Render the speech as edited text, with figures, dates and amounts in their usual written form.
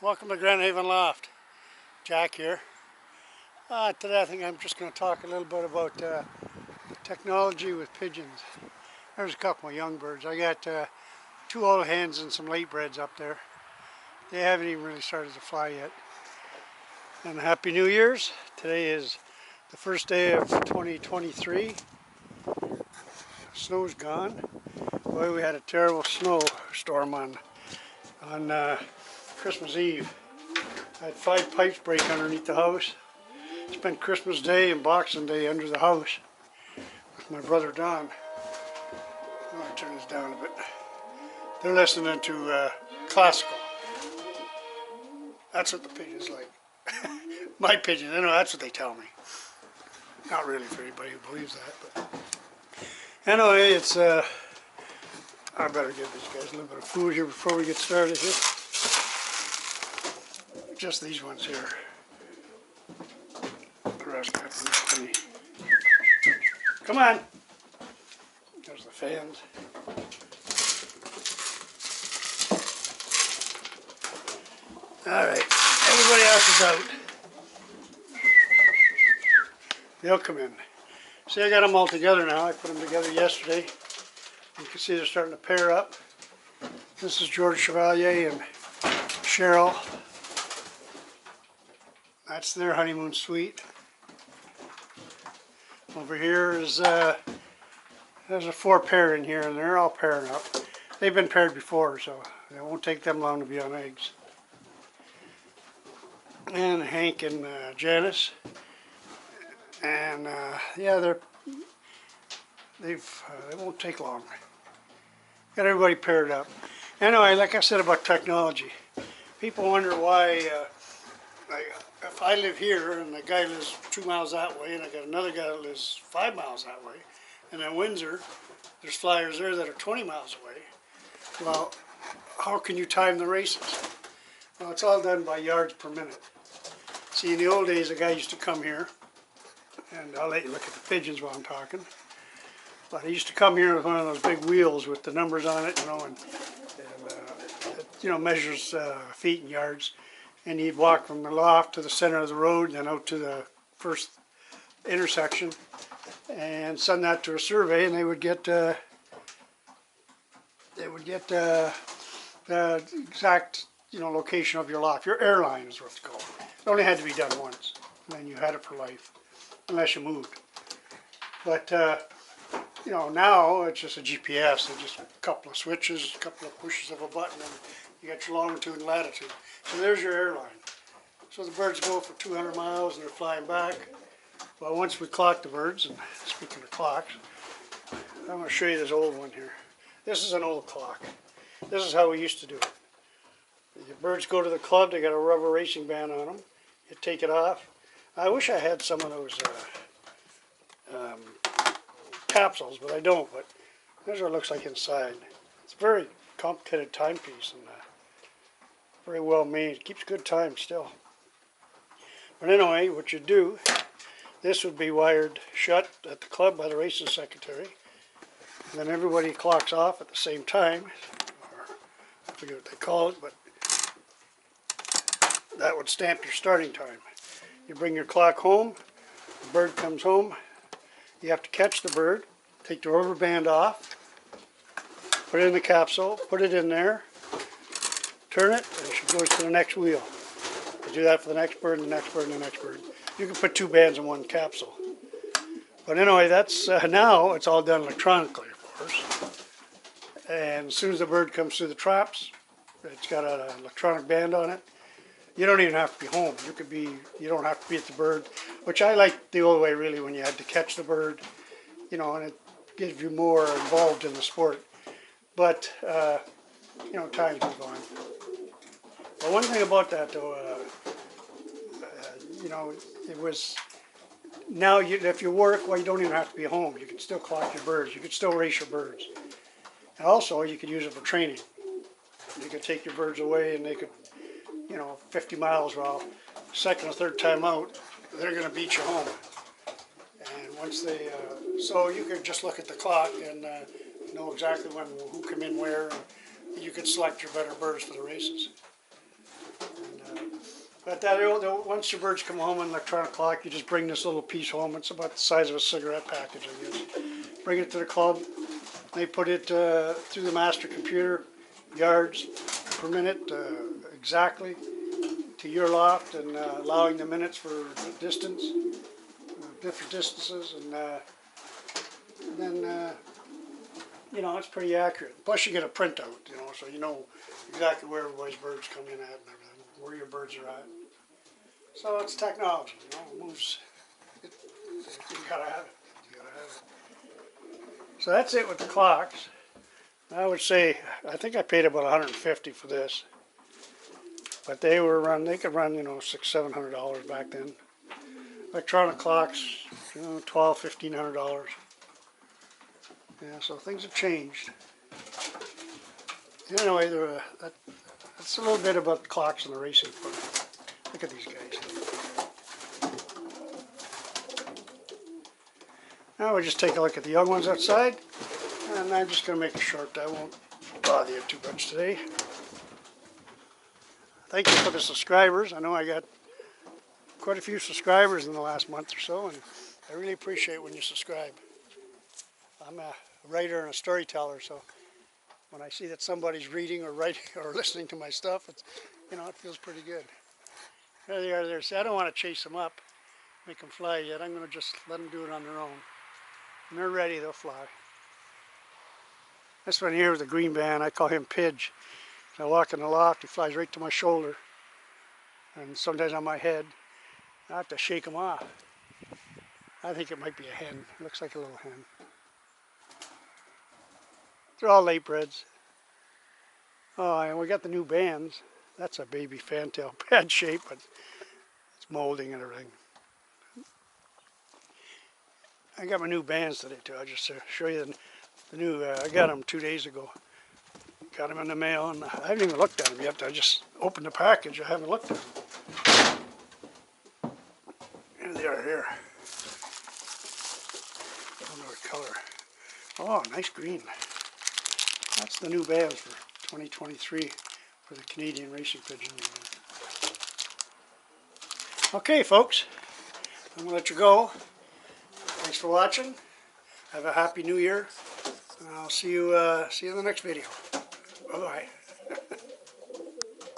Welcome to Grand Haven Loft. Jack here. Today I think I'm just going to talk a little bit about technology with pigeons. There's a couple of young birds. I got two old hens and some late breds up there. They haven't even really started to fly yet. And Happy New Year's. Today is the first day of 2023. Snow's gone. Boy, we had a terrible snowstorm on Christmas Eve. I had 5 pipes break underneath the house. Spent Christmas Day and Boxing Day under the house with my brother Don. I'm going to turn this down a bit. They're listening to classical. That's what the pigeons like. My pigeons, I know that's what they tell me. Not really for anybody who believes that, but anyway, it's I better give these guys a little bit of food here before we get started here. Just these ones here. The rest have to be. Come on. There's the fans. All right, everybody else is out. They'll come in. See, I got them all together now. I put them together yesterday. You can see they're starting to pair up. This is George Chevalier and Cheryl. That's their honeymoon suite. Over here is there's a 4 pair in here, and they're all pairing up. They've been paired before, so it won't take them long to be on eggs. And Hank and Janice. And yeah, they won't take long. Got everybody paired up. Anyway, like I said about technology, people wonder why. If I live here and the guy lives 2 miles that way, and I got another guy that lives 5 miles that way, and in Windsor, there's flyers there that are 20 miles away. Well, how can you time the races? Well, it's all done by yards per minute. See, in the old days, a guy used to come here, and I'll let you look at the pigeons while I'm talking. But he used to come here with one of those big wheels with the numbers on it, and it measures feet and yards. And he'd walk from the loft to the center of the road and then out to the first intersection and send that to a survey, and they would get the exact location of your loft. Your airline is what it's called. It only had to be done once, and then you had it for life, unless you moved. But now it's just a GPS. It's just a couple of switches, a couple of pushes of a button, and you got your longitude and latitude. So there's your airline. So the birds go for 200 miles and they're flying back. Well, once we clock the birds, and speaking of clocks, I'm going to show you this old one here. This is an old clock. This is how we used to do it. The birds go to the club, they got a rubber racing band on them. You take it off. I wish I had some of those capsules, but I don't. But here's what it looks like inside. It's a very complicated timepiece and very well made. It keeps good time still. But anyway, what you do, this would be wired shut at the club by the racing secretary. And then everybody clocks off at the same time. Or I forget what they call it, but that would stamp your starting time. You bring your clock home, the bird comes home, you have to catch the bird, take the rubber band off, put it in the capsule, put it in there, turn it, and she goes to the next wheel. You do that for the next bird, and the next bird, and the next bird. You can put 2 bands in one capsule. But anyway, that's now it's all done electronically, of course. And as soon as the bird comes through the traps, it's got an electronic band on it. You don't even have to be home. You don't have to be at the bird, which I like the old way really, when you had to catch the bird, and it gives you more involved in the sport. But times move on. But one thing about that, though, it was, now if you work, well, you don't even have to be home. You can still clock your birds. You could still race your birds. And also, you could use it for training. You could take your birds away, and they could, 50 miles, well, second or third time out, they're going to beat you home. And once they, so you could just look at the clock and know exactly who come in where. And you could select your better birds for the races. But once your birds come home on electronic clock, you just bring this little piece home. It's about the size of a cigarette package, I guess. Bring it to the club. They put it through the master computer, yards per minute exactly to your loft, and allowing the minutes for distance, different distances, and then you know, it's pretty accurate. Plus you get a printout, you know, so you know exactly where everybody's birds come in at and everything, where your birds are at. So it's technology, you know, it moves. You gotta have it. You gotta have it. So that's it with the clocks. I would say, I think I paid about $150 for this, but they could run, you know, $600–700 back then. Electronic clocks, you know, $1,200–1,500. Yeah, so things have changed. Anyway, that's a little bit about the clocks and the racing equipment. Look at these guys. Now we'll just take a look at the young ones outside, and I'm just going to make it short. I won't bother you too much today. Thank you for the subscribers. I know I got quite a few subscribers in the last month or so, and I really appreciate when you subscribe. I'm a writer and a storyteller, so when I see that somebody's reading or writing or listening to my stuff, it's, you know, it feels pretty good. There they are there. See, I don't want to chase them up, make them fly yet. I'm going to just let them do it on their own. When they're ready, they'll fly. This one here with the green band, I call him Pigeon. I walk in the loft, he flies right to my shoulder, and sometimes on my head. I have to shake him off. I think it might be a hen. It looks like a little hen. They're all late breds. Oh, and we got the new bands. That's a baby fantail. Bad shape, but it's molding and everything. I got my new bands today too. I'll just show you the new, I got them 2 days ago. Got them in the mail, and I haven't even looked at them yet. I just opened the package. I haven't looked at them. Here they are here. I don't know what color. Oh, nice green. That's the new bands for 2023 for the Canadian racing pigeon. Okay, folks, I'm gonna let you go. Thanks for watching. Have a happy new year, and I'll see you in the next video. Bye bye.